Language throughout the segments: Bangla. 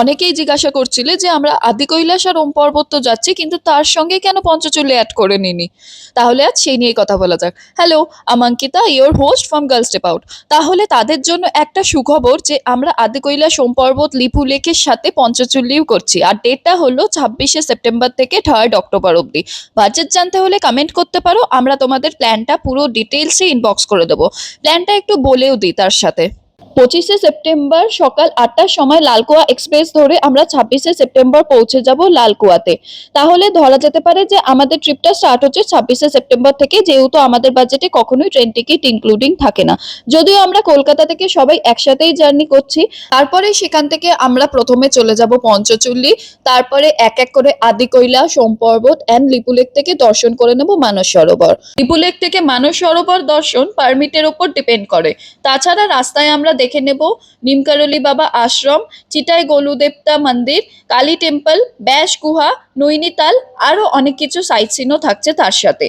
অনেকেই জিজ্ঞাসা করছিলে যে আমরা আদি কৈলাস আর ওম পর্বত তো যাচ্ছি, কিন্তু তার সঙ্গে কেন পঞ্চচূড়ি অ্যাড করে নিনি। তাহলে আজ সেই নিয়েই কথা বলা যাক। Hello, Ankita, your host from girls step out. তাহলে তাদের জন্য একটা সুখবর যে আমরা আদি কৈলাস, ওম পর্বত, লিপু লেকের সাথে পঞ্চচূড়িও করছি, আর ডেটটা হলো 26শে সেপ্টেম্বর থেকে 3rd অক্টোবর অবধি। বাজেট জানতে হলে কমেন্ট করতে পারো, আমরা তোমাদের প্ল্যানটা পুরো ডিটেলসে ইনবক্স করে দেবো। প্ল্যানটা একটু বলেও দিই তার সাথে। 25শে সেপ্টেম্বর সকাল 8টার সময় লালকুয়া এক্সপ্রেস ধরে আমরা 26শে সেপ্টেম্বর পৌঁছে যাব লালকুয়াতে। তাহলে ধরা যেতে পারে যে আমাদের ট্রিপটা স্টার্ট হচ্ছে 26শে সেপ্টেম্বর থেকে, যেহেতু আমাদের বাজেটে কখনোই ট্রেন টিকিট ইনক্লুডিং থাকে না। যদিও আমরা কলকাতা থেকে সবাই একসাথেই জার্নি করছি। তারপরে সেখান থেকে আমরা প্রথমে চলে যাব পঞ্চচূড়ি, তারপরে এক এক করে আদি কৈলাস, সোম পর্বত অ্যান্ড লিপুলেক থেকে দর্শন করে নেব মানস সরোবর। লিপুলেক থেকে মানস সরোবর দর্শন পারমিটের উপর ডিপেন্ড করে। তাছাড়া রাস্তায় আমরা দেখে নেব নিমকারলি বাবা আশ্রম, চিটাই গোলুদেবতা মন্দির, কালী টেম্পল, ব্যাস গুহা, নৈনিতাল, আরো অনেক কিছু সাইট সিনও থাকছে তার সাথে।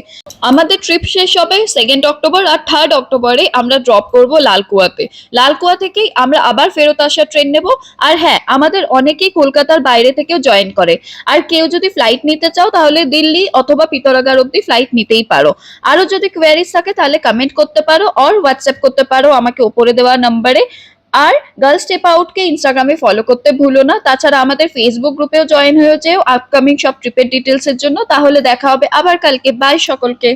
আমাদের ট্রিপ শেষ হবে 2nd অক্টোবর, আর 3rd অক্টোবরে আমরা ড্রপ করব লালকুয়াতে। লালকুয়া থেকেই আমরা আবার ফেরত আসার ট্রেন নেব। আর হ্যাঁ, আমাদের অনেকেই কলকাতার বাইরে থেকেও জয়েন করে। আর কেউ যদি ফ্লাইট নিতে চাও তাহলে দিল্লি অথবা পিতরাগার অব্দি ফ্লাইট নিতেই পারো। আরো যদি কোয়ারিজ থাকে তাহলে কমেন্ট করতে পারো আর হোয়াটসঅ্যাপ করতে পারো আমাকে ওপরে দেওয়া নাম্বারে। আর গার্লস স্টেপ আউটকে ইনস্টাগ্রামে ফলো করতে ভুলো না। তাছাড়া আমাদের ফেসবুক গ্রুপেও জয়েন হয়ে যেও আপকামিং সব ট্রিপের ডিটেলসের জন্য। তাহলে দেখা হবে আবার কালকে। বাই সকলকে।